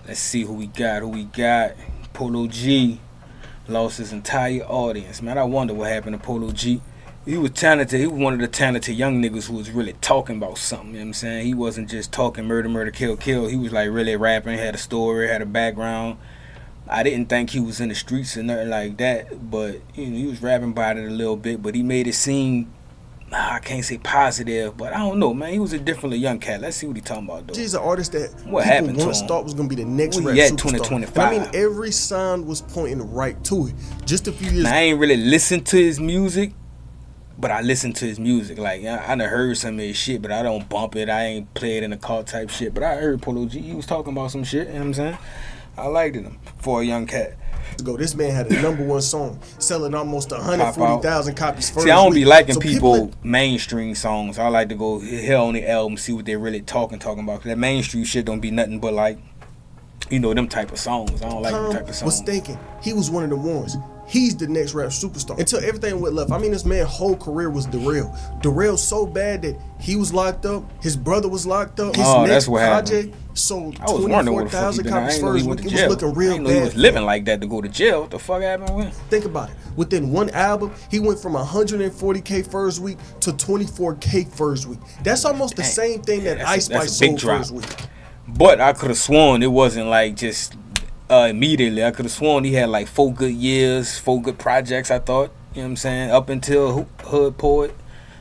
Let's see who we got. Polo G lost his entire audience. Man, I wonder what happened to Polo G. He was talented. He was one of the talented young niggas who was really talking about something. You know what I'm saying? He wasn't just talking murder, murder, kill, kill. He was like really rapping, had a story, had a background. I didn't think he was in the streets or nothing like that, but you know, he was rapping about it a little bit. But he made it seem, I can't say positive, but I don't know, man. He was a different young cat. Let's see what he talking about though. He's an artist that what people happened to once him? thought was gonna be the next rap At superstar. 2025. I mean, every sign was pointing right to it. Just a few years. Now, I ain't really listened to his music, but I listen to his music. Like I done heard some of his shit, but I don't bump it. I ain't play it in the car type shit. But I heard Polo G. He was talking about some shit. You know what I'm saying? I liked him for a young cat. Ago, this man had a #1 song selling almost 140,000 copies first. See, I don't be liking so people mainstream songs. I like to go hear on the album, see what they really talking about. Cause that mainstream shit don't be nothing but like, you know, them type of songs. I don't like them type of songs. Was thinking he was one of the ones. He's the next rap superstar. Until everything went left. I mean, this man's whole career was derailed. Derailed so bad that he was locked up. His brother was locked up. His next project sold 24,000 copies first. It was looking real bad. He was living like that to go to jail. What the fuck happened with him? Think about it. Within one album, he went from 140K first week to 24K first week. That's almost the same thing that Ice Spice sold first week. But I could have sworn it wasn't like just immediately. I could have sworn he had like 4 good years, 4 good projects, I thought. You know what I'm saying? Up until Hood Poet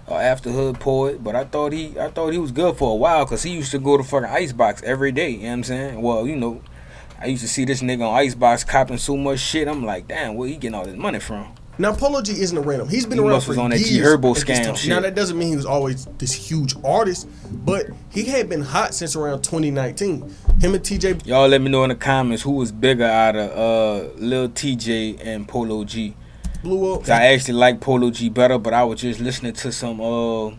or after Hood Poet. But I thought he was good for a while because he used to go to fucking Icebox every day. You know what I'm saying? Well, you know, I used to see this nigga on Icebox copping so much shit. I'm like, damn, where he getting all this money from? Now, Polo G isn't a random. He's been around for on that years. G Herbo scam shit. Now, that doesn't mean he was always this huge artist, but he had been hot since around 2019. Him and TJ. Y'all let me know in the comments who was bigger out of Lil TJ and Polo G. Blew up. I actually like Polo G better, but I was just listening to some Lil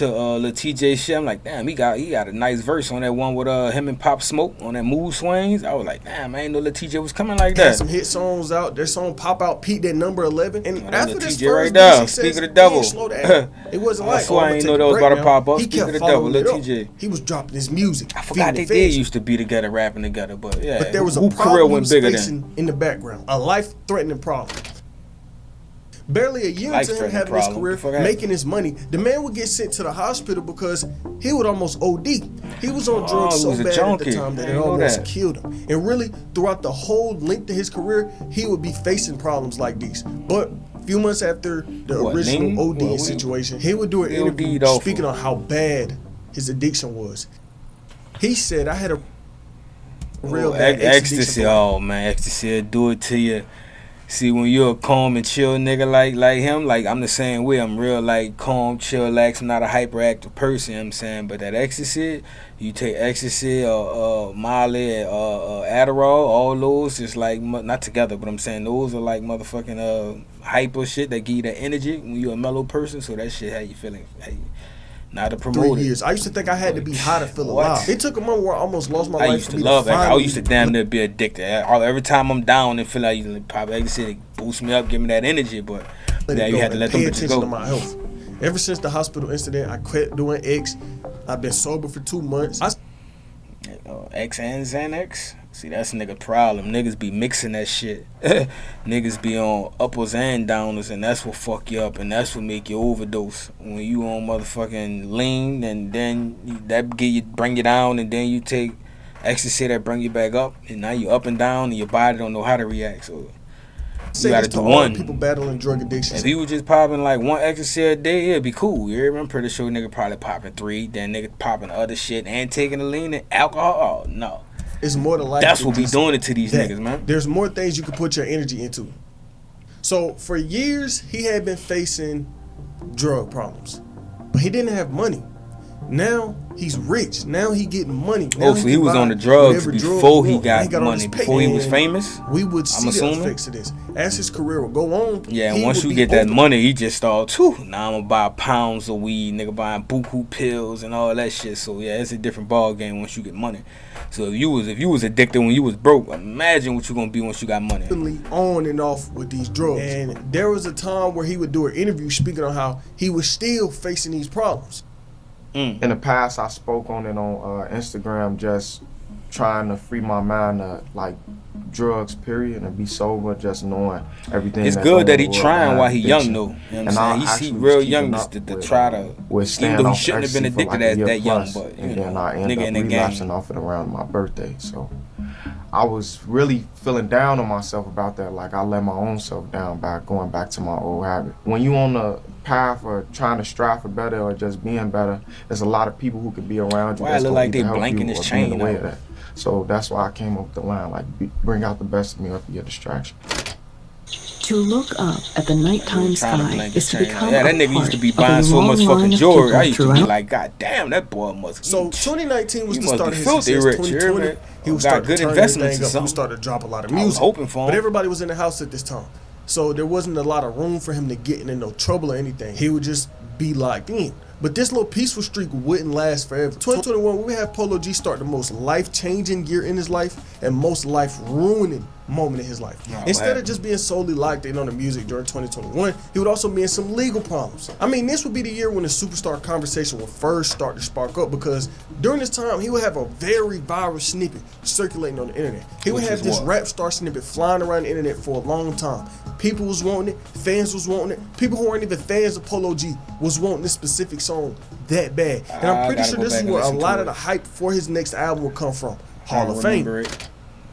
TJ shit. I'm like, damn, he got a nice verse on that one with him and Pop Smoke on that Mood Swings. I was like, damn, I ain't know Lil TJ was coming like that. Had some hit songs out. Their song Pop Out peaked at number 11. And after this TJ first right there. he Speak says, of the devil. Slow down. It wasn't like, I ain't know that was about to pop up. Speak of the devil, Lil TJ. He was dropping his music. I forgot they did used to be together, rapping together, but yeah. But there was a problem he was facing in the background. A life-threatening problem. Barely a year into him having his career, making his money, the man would get sent to the hospital because he would almost OD. He was on drugs so bad at the time that it almost killed him. And really, throughout the whole length of his career, he would be facing problems like these. But a few months after the original OD situation, he would do an interview speaking on how bad his addiction was. He said, I had a real bad ecstasy. Oh man, ecstasy will do it to you. See, when you're a calm and chill nigga like him, like I'm the same way. I'm real like calm, chill, lax. I'm not a hyperactive person, you know what I'm saying? But that ecstasy, you take ecstasy or Molly or Adderall, all those is like, not together, but I'm saying those are like motherfucking hyper shit that give you that energy when you're a mellow person. So that shit how you feeling. Not to promote 3 years. I used to think I had to be hot to feel alive. It took a moment where I almost lost my life. I used to love that. I used to damn near be addicted. Every time I'm down and feel like you probably said boost me up, give me that energy, but yeah, you had to let them bitches go. To my health. Ever since the hospital incident, I quit doing X. I've been sober for 2 months. X and Xanax. See, that's a nigga problem. Niggas be mixing that shit. Niggas be on uppers and downers, and that's what fuck you up, and that's what make you overdose. When you on motherfucking lean, and then that bring you down, and then you take ecstasy that bring you back up, and now you up and down, and your body don't know how to react. So you gotta do one. People battling drug addiction. If he was just popping like one ecstasy a day, it'd be cool. I'm pretty sure nigga probably popping 3, then nigga popping other shit and taking the lean and alcohol. Oh, no. It's more to life. That's what we doing it to these niggas, man. There's more things you can put your energy into. So for years, he had been facing drug problems, but he didn't have money. Now he's rich. Now he getting money. Now so he was on the drugs before he got money, before he was famous? We would see the effects of this. As his career would go on. Yeah, and once you get that money, he just started, now I'm gonna buy pounds of weed, nigga buying buku pills and all that shit. So yeah, it's a different ball game once you get money. So if you was addicted when you was broke, imagine what you gonna be once you got money. On and off with these drugs. And there was a time where he would do an interview speaking on how he was still facing these problems. In the past, I spoke on it on Instagram, just trying to free my mind to like drugs, period, and be sober, just knowing everything. It's good that he trying while he young though. You know what I'm saying? He real young to try to, even though he shouldn't have been addicted at that young, but you know, then I ended nigga up in the relapsing game. off it around my birthday. So I was really feeling down on myself about that. Like I let my own self down by going back to my old habit. When you on the path of trying to strive for better or just being better, there's a lot of people who could be around you. Why it look like they help blanking you his or be in chain the way out? of that. So that's why I came up with the line, like bring out the best of me or be a distraction. To look up at the nighttime sky is to become that nigga used to be buying so much fucking jewelry. I used to be like, God damn, that boy must. So 2019 was the start of his filthy success. rich, 2020, he was starting to turn investments up. He started to drop a lot of music. I was hoping for him. But everybody was in the house at this time, so there wasn't a lot of room for him to get into no trouble or anything. He would just be locked in. But this little peaceful streak wouldn't last forever. 2021, we have Polo G start the most life-changing year in his life and most life-ruining moment in his life. Instead of just being solely locked in on the music during 2021, he would also be in some legal problems. I mean, this would be the year when the superstar conversation would first start to spark up, because during this time, he would have a very viral snippet circulating on the internet. He would have this rap star snippet flying around the internet for a long time. People was wanting it, fans was wanting it, people who weren't even fans of Polo G was wanting this specific song that bad. And I'm pretty sure this is where a lot of the hype for his next album will come from. Hall of Fame.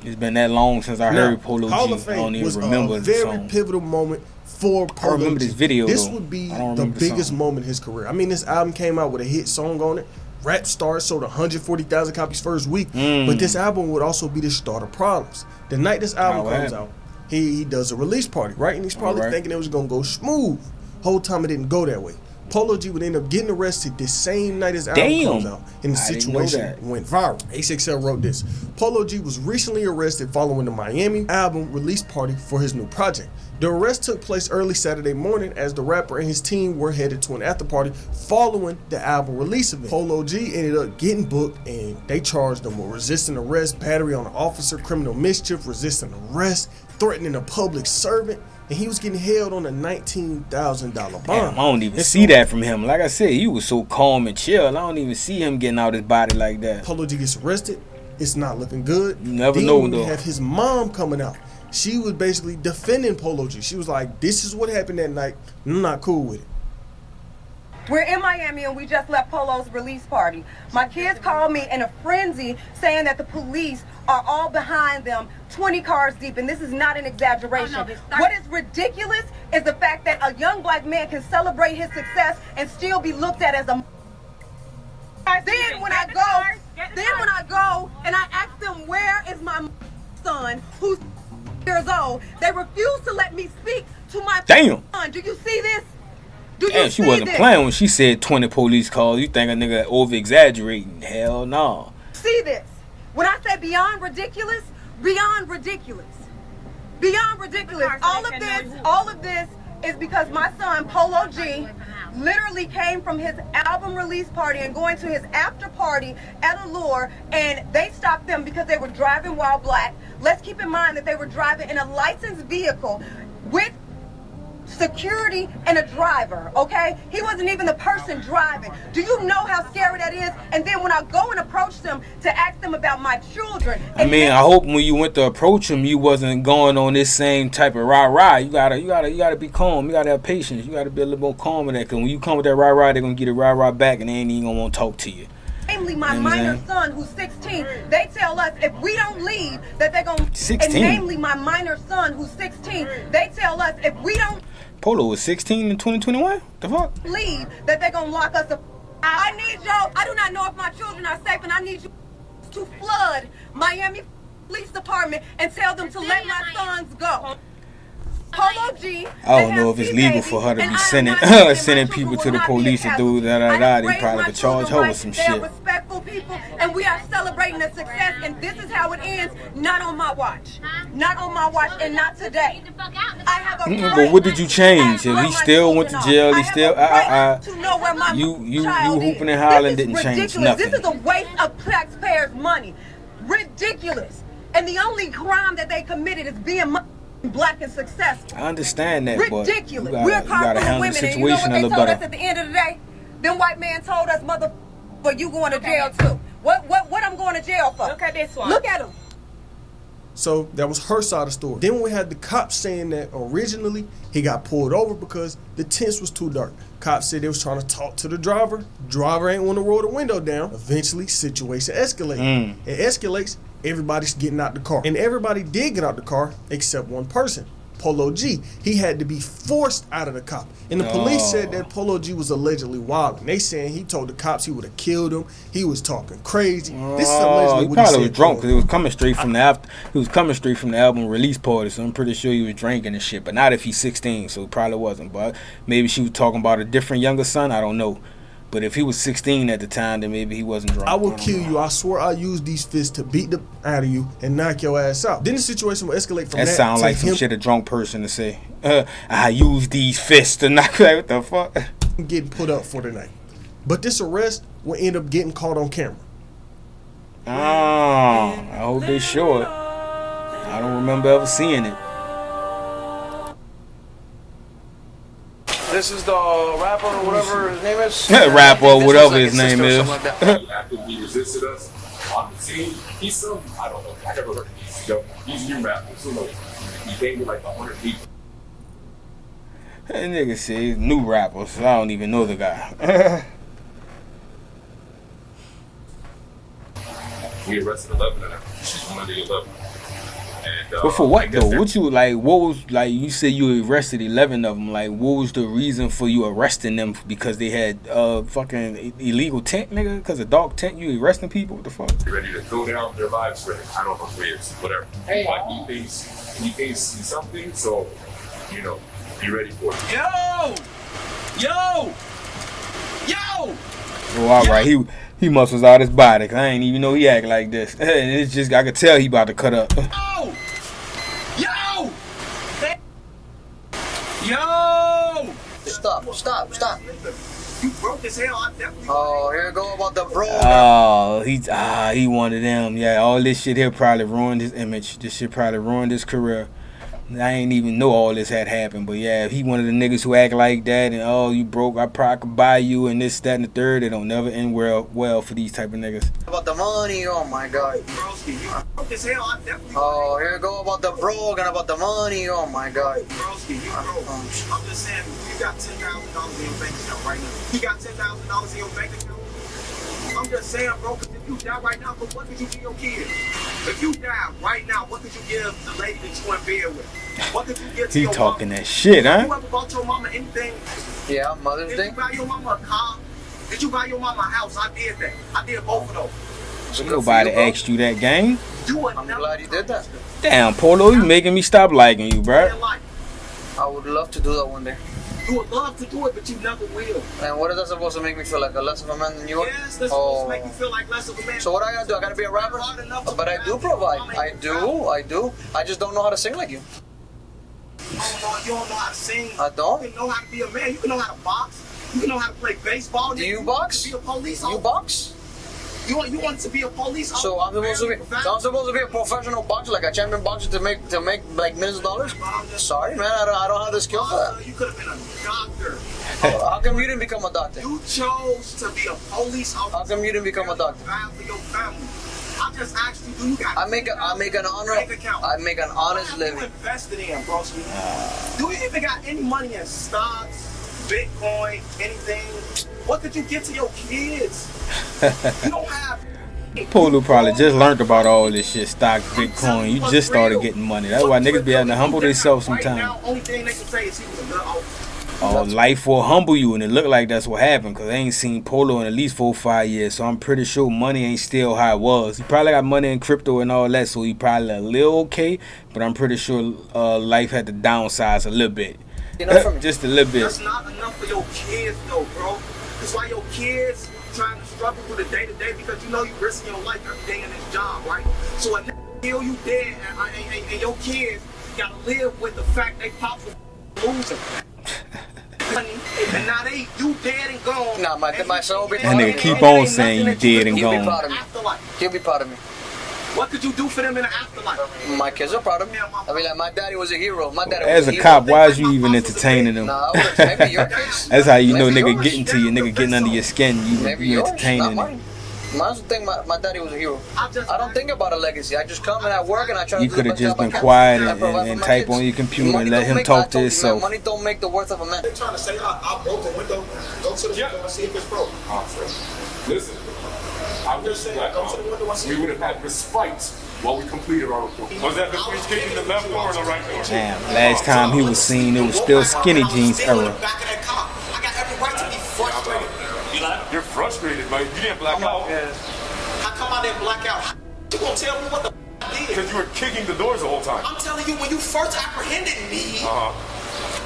It's been that long since I heard Polo G. Hall of Fame was a very pivotal moment for Polo G. I remember this video. This would be the biggest moment in his career. I mean, this album came out with a hit song on it. Rap Star sold 140,000 copies first week. But this album would also be the start of problems. The night this album comes out, he does a release party, right? And he's probably thinking it was going to go smooth. Whole time it didn't go that way. Polo G would end up getting arrested the same night his album comes out, and the situation went viral. A6L wrote this. Polo G was recently arrested following the Miami album release party for his new project. The arrest took place early Saturday morning as the rapper and his team were headed to an after party following the album release event. Polo G ended up getting booked, and they charged him with resisting arrest, battery on an officer, criminal mischief, resisting arrest, threatening a public servant, and he was getting held on a $19,000 bond. Damn, I don't even see that from him. Like I said, he was so calm and chill. I don't even see him getting out his body like that. Polo G gets arrested. It's not looking good. You never know, though. We have his mom coming out. She was basically defending Polo G. She was like, this is what happened that night. I'm not cool with it. We're in Miami and we just left Polo's release party. My kids called me in a frenzy saying that the police are all behind them, 20 cars deep, and this is not an exaggeration. What is ridiculous is the fact that a young black man can celebrate his success and still be looked at as a... Then when I go and I ask them, where is my son who's years old, they refuse to let me speak to my son. Do you see this? Damn, she wasn't playing when she said 20 police calls. You think a nigga over exaggerating? Hell no. See this? When I say beyond ridiculous, beyond ridiculous. Beyond ridiculous. All of this is because my son Polo G literally came from his album release party and going to his after party at Allure, and they stopped them because they were driving while black. Let's keep in mind that they were driving in a licensed vehicle with security and a driver, okay? He wasn't even the person driving. Do you know how scary that is? And then when I go and approach them to ask them about my children, I mean, I hope when you went to approach him, you wasn't going on this same type of rah-rah. You gotta be calm. You gotta have patience. You gotta be a little more calm in that, because when you come with that rah-rah, they're gonna get a rah-rah back, and they ain't even gonna want to talk to you. Namely, my minor son, who's 16, they tell us if we don't leave, that they're gonna... 16? And namely, my minor son, who's 16, they tell us if we don't... Polo was 16 in 2021? The fuck? Leave, that they're gonna lock us up. I need y'all. I do not know if my children are safe, and I need you to flood Miami Police Department and tell them to let my sons go. Polo G. I don't know if it's legal for her to be sending people to the police and do that. They probably could charge her with some shit. They are respectful people, and we are celebrating the success, and this is how it ends. Not on my watch. Not on my watch, and not today. I have a right. But what did you change? If he still went to jail, he still you hooping and hollering didn't change nothing. This is a waste of taxpayers' money. Ridiculous. And the only crime that they committed is being black and successful. I understand that, ridiculous. But We're powerful women, and you know what they told us better. at the end of the day? Them white men told us, but you going to jail too. What I'm going to jail for? Look at this one. Look at him. So that was her side of the story. Then we had the cops saying that originally he got pulled over because the tents was too dark. Cops said they was trying to talk to the driver. Driver ain't want to roll the window down. Eventually, situation escalates. It escalates. Everybody's getting out the car. And everybody did get out the car except one person. Polo G. He had to be forced out of the cop. And the police said that Polo G was allegedly wild. And they saying he told the cops he would have killed him. He was talking crazy. This is allegedly what he probably said. Was drunk because it was coming straight from the He was coming straight from the album release party. So I'm pretty sure he was drinking and shit. But not if he's 16. So he probably wasn't. But maybe she was talking about a different younger son. I don't know. But if he was 16 at the time, then maybe he wasn't drunk. I will kill you. I swear I'll use these fists to beat the out of you and knock your ass out. Then the situation will escalate from that. That sounds like some shit a drunk person to say. I use these fists to knock you out. What the fuck? Getting put up for the night. But this arrest will end up getting caught on camera. I hope they show it. I don't remember ever seeing it. This is the rapper or whatever his name is. Rapper or whatever his name is. After he resisted us on the team, he's some, I don't know, I never heard of these. He's new rappers. Who knows? He came with like 100 people. That nigga said he's new rapper, so I don't even know the guy. We arrested 11 of them. She's one of the 11. And, but for what though? What you like? What was like? You said you arrested 11 of them. Like, what was the reason for you arresting them? Because they had fucking illegal tent, nigga. Because a dog tent, you arresting people? What the fuck? You're ready to go down their lives ready. I don't know ways, whatever. Hey, like he thinks something, so you know, be ready for it. Yo. Oh, all right. He muscles out his body. Cause I ain't even know he act like this. And it's just I could tell he about to cut up. Yo! Stop. You broke as hell. I definitely. Oh, here go about the bro. Oh, he one of them. Yeah, all this shit here probably ruined his image. This shit probably ruined his career. I ain't even know all this had happened, but yeah, if he one of the niggas who act like that and oh you broke, I probably could buy you and this, that, and the third, it don't never end well for these type of niggas. About the money, oh my god. Oh, here go about the broke and about the money, oh my god. I'm just saying, you got $10,000 in your bank account right now. You got $10,000 in your bank account. I'm just saying, bro, because if you die right now, what could you give your kids? If you die right now, what could you give the lady that you in bed with? What could you give to your mama? He talking that shit, huh? You ever bought your mama anything? Yeah, Mother's Day. Did you buy your mama a car? Did you buy your mama a house? I did that. I did both of those. Nobody asked you that, gang. I'm glad you did that. Damn, Polo, you making me stop liking you, bro. I would love to do that one day. You would love to do it, but you never will. And what is that supposed to make me feel like? A less of a man than you are? Yes, that's supposed to make you feel like less of a man. So what I gotta do? I gotta be a rapper? But I do provide. I do. I just don't know how to sing like you. You don't know how to sing. I don't? You can know how to be a man. You can know how to box. You can know how to play baseball. Do you box? Be a police officer. You box? You want to be a police officer? So I'm supposed to be a professional boxer, like a champion boxer, to make like millions of dollars? Sorry, man, I don't have the skill for that. You could have been a doctor. How come you didn't become a doctor? You chose to be a police officer. How come you didn't become a doctor? For your family. I just asked you, do you got I make an honest living. What have you invested in, bro? Do you even got any money in stocks, Bitcoin, anything? What could you get to your kids? You don't have. Polo probably just learned about all this shit, stocks, Bitcoin. You just started getting money. That's why niggas be having to humble themselves sometimes. Only thing they can say is he was a good officer. Oh, life will humble you, and it looked like that's what happened, because I ain't seen Polo in at least 4 or 5 years, so I'm pretty sure money ain't still how it was. He probably got money in crypto and all that, so he probably a little okay, but I'm pretty sure life had to downsize a little bit. Just a little bit. That's not enough for your kids, though, bro. That's why your kids trying to struggle through the day-to-day, because you know you risking your life every day in this job, right? So a nigga kill you dead, and your kids gotta live with the fact they pops was losing. And now you dead and gone. Nah, my son will be proud of me. And they keep on saying you dead and gone. He'll be proud of me. What could you do for them in the afterlife? My kids are proud of me. I mean, like, my daddy was a hero. As a cop, why is you even entertaining them? Nah, maybe your kids. That's how you know nigga getting to you, nigga getting under your skin. You entertaining them. I also think my daddy was a hero. I don't think about a legacy. I just come and I work and I try to do the best job I can. You could have just been quiet and type on your computer and let him talk to himself. Money don't make the worth of a man. They're trying to say I broke the window. Go to the window and see if it's broke. Listen, I would say we would have had respite while we completed our report. Was that the breach kicking the left door or the right door? Damn, last time he was seen, it was still skinny jeans era. You're frustrated, but you didn't black out. How come I didn't black out? You gonna tell me what the I did? Because you were kicking the doors the whole time. I'm telling you, when you first apprehended me,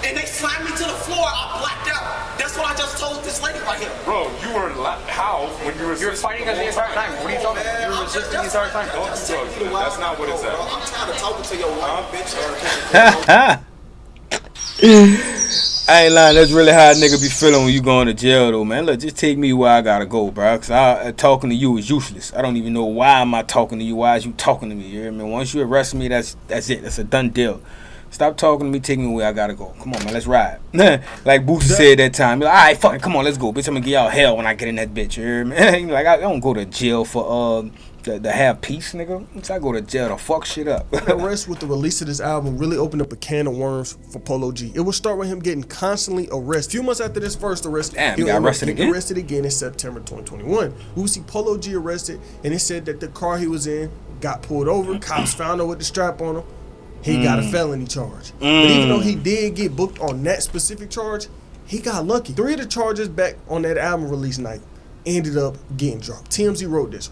and they slammed me to the floor, I blacked out. That's what I just told this lady right here. Bro, you were how when you were fighting us the entire time. What are you talking about? You were resisting the entire time. Don't do drugs. That's not what it said. I'm tired of talking to your wife, bitch. I ain't lying, that's really how a nigga be feeling when you going to jail though, man. Look, just take me where I gotta go, bro. Cause talking to you is useless. I don't even know why am I talking to you. Why is you talking to me? You hear me? Once you arrest me, that's it. That's a done deal. Stop talking to me, take me where I gotta go. Come on, man, let's ride. Like Boosie said that time. Like, all right, fuck it, come on, let's go, bitch. I'm gonna give y'all hell when I get in that bitch. You hear me? Like, I don't go to jail for to have peace, nigga. I go to jail to fuck shit up. The arrest with the release of this album really opened up a can of worms for Polo G. It would start with him getting constantly arrested. A few months after this first arrest, he got arrested again? Arrested again in September 2021. We would see Polo G arrested, and it said that the car he was in got pulled over. Cops found him with the strap on him. He got a felony charge. But even though he did get booked on that specific charge, he got lucky. 3 of the charges back on that album release night ended up getting dropped. TMZ wrote this.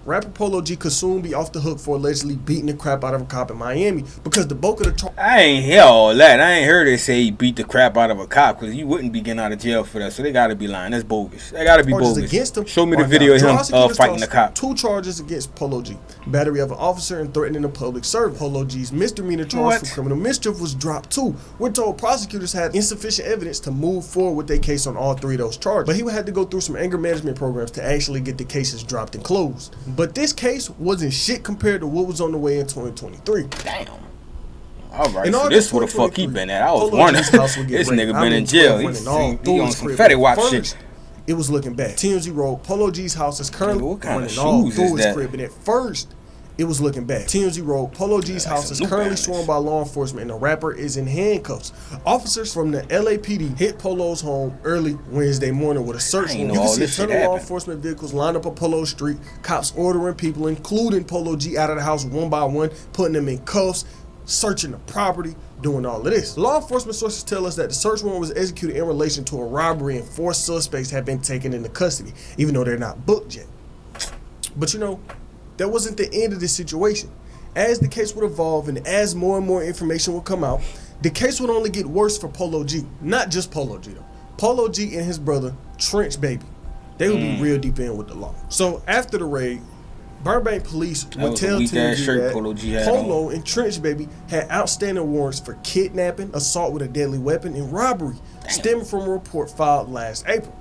Rapper Polo G could soon be off the hook for allegedly beating the crap out of a cop in Miami because the bulk of the charge. I ain't hear all that. I ain't heard they say he beat the crap out of a cop because you wouldn't be getting out of jail for that. So they gotta be lying. That's bogus. They gotta be bogus. Against him. Show me the video of him fighting the cop. 2 charges against Polo G: battery of an officer and threatening a public servant. Polo G's misdemeanor charge for criminal mischief was dropped too. We're told prosecutors had insufficient evidence to move forward with their case on all 3 of those charges, but he would have to go through some anger management programs to actually get the cases dropped and closed. But this case wasn't shit compared to what was on the way in 2023. Damn. Alright, so this where the fuck he been at. I was wondering. This nigga been in jail. He on some Fetty Wap shit. It was looking bad. TMZ wrote, Polo G's house is currently running all through his crib, and at first, it was looking bad. TMZ wrote, Polo G's house is currently swarmed by law enforcement and the rapper is in handcuffs. Officers from the LAPD hit Polo's home early Wednesday morning with a search warrant. You can see a ton of law enforcement vehicles lined up on Polo Street, cops ordering people, including Polo G, out of the house one by one, putting them in cuffs, searching the property, doing all of this. Law enforcement sources tell us that the search warrant was executed in relation to a robbery and 4 suspects have been taken into custody, even though they're not booked yet. But you know, that wasn't the end of this situation. As the case would evolve and as more and more information would come out, the case would only get worse for Polo G. Not just Polo G though. Polo G and his brother, Trench Baby. They would be real deep in with the law. So after the raid, Burbank police would tell TMZ that Polo and Trench Baby had outstanding warrants for kidnapping, assault with a deadly weapon, and robbery, stemming from a report filed last April.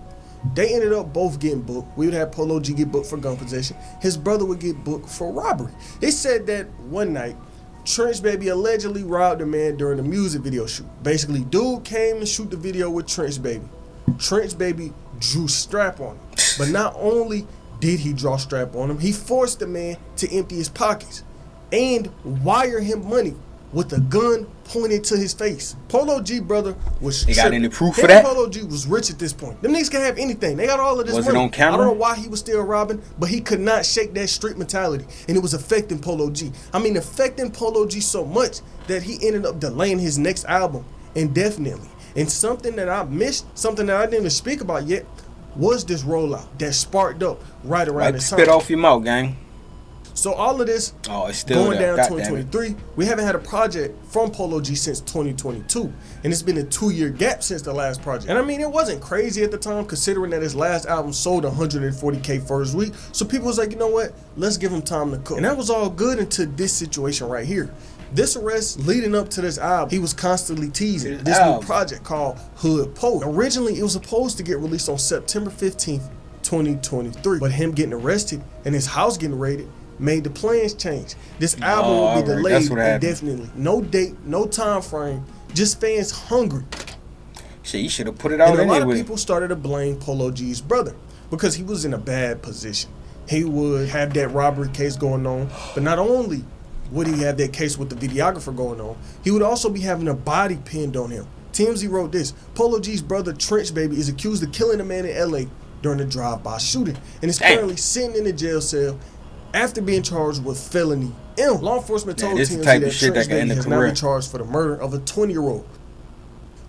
They ended up both getting booked. We would have Polo G get booked for gun possession. His brother would get booked for robbery. They said that one night, Trench Baby allegedly robbed a man during a music video shoot. Basically, dude came and shoot the video with Trench Baby. Trench Baby drew strap on him. But not only did he draw strap on him, he forced the man to empty his pockets and wire him money with a gun pointed to his face. Polo G brother was They got any proof for that? Polo G was rich at this point. Them niggas can have anything. They got all of this money. Was it on camera? I don't know why he was still robbing, but he could not shake that street mentality. And it was affecting Polo G. I mean, affecting Polo G so much that he ended up delaying his next album indefinitely. And something that I missed, something that I didn't even speak about yet, was this rollout that sparked up right around this time. Spit off your mouth, gang. So all of this it's still going down 2023, we haven't had a project from Polo G since 2022. And it's been a 2-year gap since the last project. And I mean, it wasn't crazy at the time considering that his last album sold 140K first week. So people was like, you know what? Let's give him time to cook. And that was all good until this situation right here. This arrest leading up to this album, he was constantly teasing this new project called Hood Poet. Originally, it was supposed to get released on September 15th, 2023. But him getting arrested and his house getting raided made the plans change. This album will be delayed indefinitely. No date, no time frame, just fans hungry. Shit, you should have put it out and anyway. A lot of people started to blame Polo G's brother. because he was in a bad position. He would have that robbery case going on, but not only would he have that case with the videographer going on, he would also be having a body pinned on him. TMZ wrote this: Polo G's brother Trench Baby is accused of killing a man in LA during a drive-by shooting and is currently sitting in a jail cell after being charged with felony. Law enforcement told TMZ that Trench Baby has now been charged for the murder of a 20-year-old.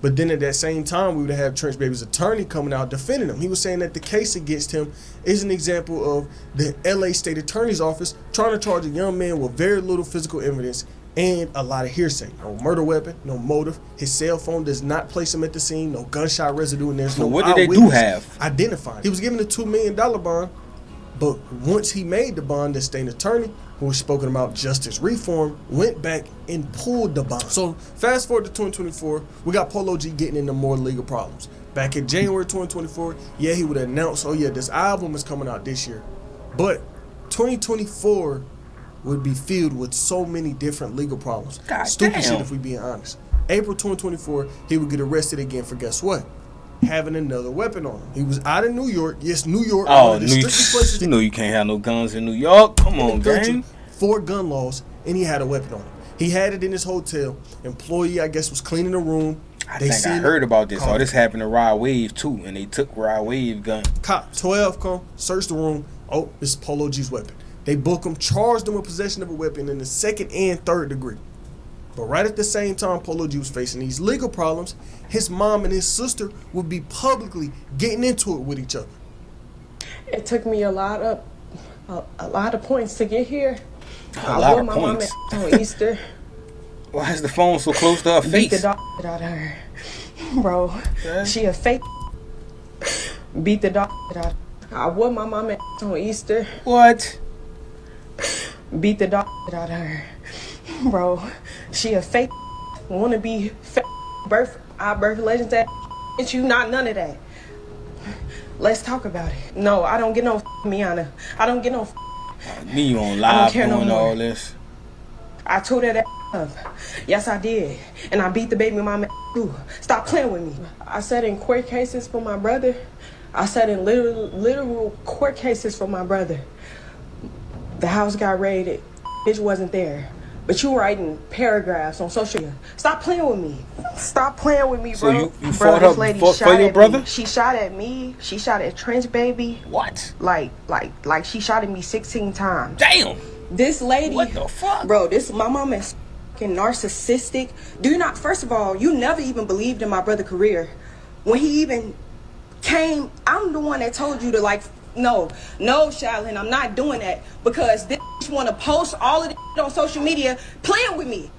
But then at that same time, we would have Trench Baby's attorney coming out defending him. He was saying that the case against him is an example of the LA State Attorney's Office trying to charge a young man with very little physical evidence and a lot of hearsay. No murder weapon, no motive. His cell phone does not place him at the scene. No gunshot residue, and there's no what did they do have? Identified. He was given a $2 million bond, but once he made the bond, the state attorney, who was spoken about justice reform, went back and pulled the bond. So fast forward to 2024, we got Polo G getting into more legal problems. Back in January 2024, yeah, he would announce, oh yeah, this album is coming out this year. But 2024 would be filled with so many different legal problems. Stupid shit if we being honest. April 2024, he would get arrested again for guess what? Having another weapon on him. He was out in New York. Yes, New York. Oh, you know you can't have no guns in New York. Come on, gang. 4 gun laws, and he had a weapon on him. He had it in his hotel. Employee, I guess, was cleaning the room. I heard about this. Oh, this happened to Rod Wave too, and they took Rod Wave gun. Cop 12 come, search the room. Oh, this is Polo G's weapon. They book him, charged him with possession of a weapon in the 2nd and 3rd degree. But right at the same time Polo G was facing these legal problems, his mom and his sister would be publicly getting into it with each other. It took me a lot of points to get here. A lot of points. On Easter. Why is the phone so close to her face? Beat the dog out of her. Bro, she a fake. Beat the dog out of her. I wore my mama on Easter. What? Beat the dog out of her. Bro, she a fake. Wanna be fake. Our birth legends that you not none of that. Let's talk about it. No, I don't get no Miana. I don't get no me you on live doing all this. I tore that up. Yes, I did. And I beat the baby mama too. Stop playing with me. I sat in court cases for my brother. I sat in literal court cases for my brother. The house got raided. Bitch wasn't there. But you writing paragraphs on social media. Stop playing with me. Stop playing with me, bro. So you fought up for your brother? She shot at me. She shot at Trench Baby. What? Like she shot at me 16 times. Damn. This lady. What the fuck? Bro, my mom is fucking narcissistic. First of all, you never even believed in my brother's career. When he even came, I'm the one that told you to no, Shaolin, I'm not doing that because this want to post all of this on social media playing with me.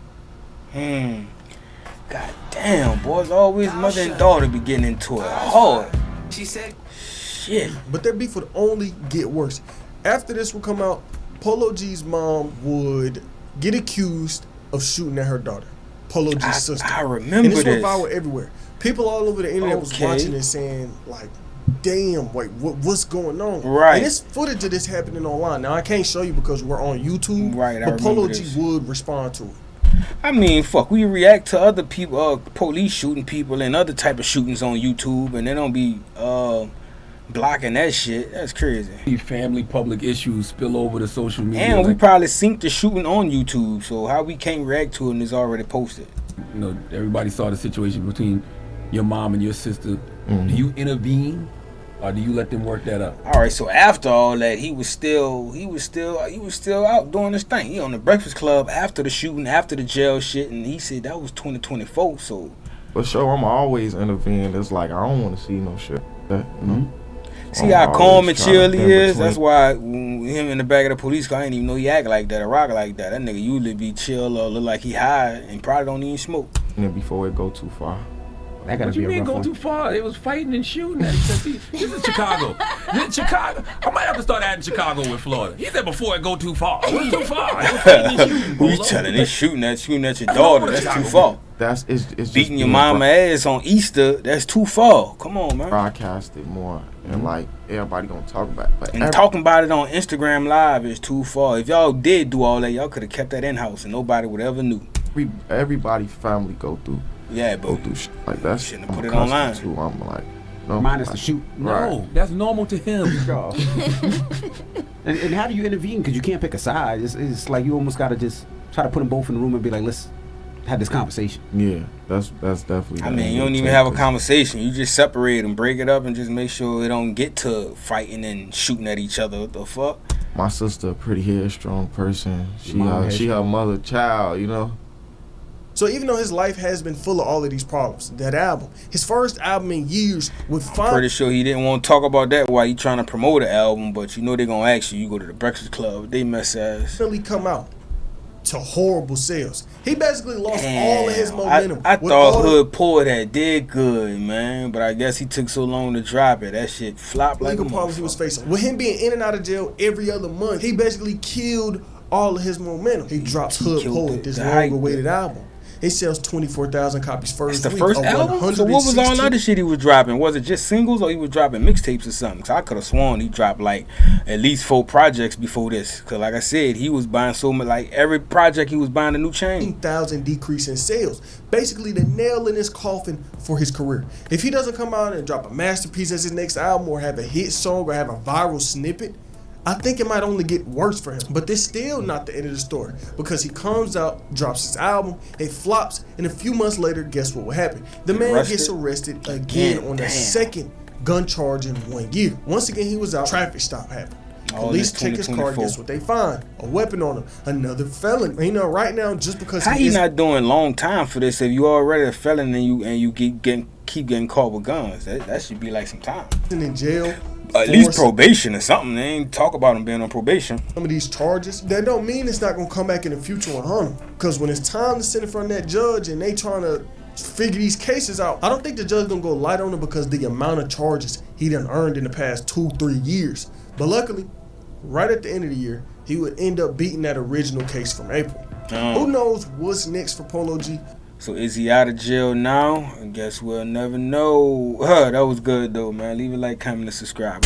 God damn, boys, always mother and daughter be getting into it hard. She said, shit. But their beef would only get worse. After this would come out, Polo G's mom would get accused of shooting at her daughter, Polo G's sister. I remember this. And this went viral everywhere. People all over the internet was watching and saying, damn, wait, what's going on? Right. And there's footage of this happening online. Now, I can't show you because we're on YouTube. Right, but Polo G would respond to it. I mean, fuck, we react to other people, police shooting people and other type of shootings on YouTube, and they don't be blocking that shit. That's crazy. Family public issues spill over to social media. And we probably synced the shooting on YouTube, so how we can't react to it and it's already posted. You know, everybody saw the situation between your mom and your sister. Do you intervene or do you let them work that out? All right, so after all that, he was still out doing his thing. He on the Breakfast Club after the shooting, after the jail shit, and he said that was 2024. So, but sure, I'm always intervening. It's like I don't want to see no shit. That, you know? See how calm and chill he is. That's why him in the back of the police car, I didn't even know he act like that or rock like that. That nigga usually be chill or look like he high and probably don't even smoke. And then before it go too far. That gotta be a rough one. Too far? They was fighting and shooting. This is Chicago. Chicago. I might have to start adding Chicago with Florida. He said before it go too far. What's too far? Who you telling? They shooting at your daughter. That's too far. It's beating your mama ass on Easter. That's too far. Come on, man. Broadcast it more and everybody gonna talk about it. But talking about it on Instagram Live is too far. If y'all did do all that, y'all could have kept that in house and nobody would ever knew. Everybody's family go through. Yeah, but go through shit like that. Shouldn't have put it online. Too. I'm like, No. Minus the shoot. No, that's normal to him. And how do you intervene? Because you can't pick a side. It's like you almost got to just try to put them both in the room and be like, let's have this conversation. Yeah, that's definitely. I mean, you don't even have a conversation. You just separate them, break it up, and just make sure it don't get to fighting and shooting at each other. What the fuck? My sister, a pretty headstrong person. She her mother child, you know. So even though his life has been full of all of these problems, that album, his first album in years, with I'm pretty sure he didn't want to talk about that while he trying to promote an album, but you know they're gonna ask you. You go to the Breakfast Club, they mess ass. Really come out to horrible sales. He basically lost all of his momentum. I thought Hood Poor that did good, man, but I guess he took so long to drop it. That shit flopped like a legal problems he was facing. With him being in and out of jail every other month, he basically killed all of his momentum. He drops Hood Poor, this long-awaited album. It sells 24,000 copies first week. It's the first album? So what was all the other shit he was dropping? Was it just singles or he was dropping mixtapes or something? Cause I could have sworn he dropped like at least 4 projects before this. Cause like I said, he was buying so much, like every project he was buying a new chain. 10,000 decrease in sales. Basically the nail in his coffin for his career. If he doesn't come out and drop a masterpiece as his next album or have a hit song or have a viral snippet, I think it might only get worse for him. But this still not the end of the story, because he comes out, drops his album, it flops, and a few months later, guess what will happen? The man gets arrested again on the second gun charge in 1 year. Once again, he was out, traffic stop happened. Police check his car, guess what they find? A weapon on him, another felon. You know, right now, just because he not doing long time for this, if you already a felon and you keep getting caught with guns, that should be like some time. In jail. At least probation or something. They ain't talk about him being on probation. Some of these charges, that don't mean it's not gonna come back in the future and hunt him. Because when it's time to sit in front of that judge and they trying to figure these cases out, I don't think the judge gonna go light on him because the amount of charges he done earned in the past 2-3 years. But luckily, right at the end of the year, he would end up beating that original case from April. Who knows what's next for Polo G? So is he out of jail now? I guess we'll never know. That was good though, man. Leave a like, comment, and subscribe.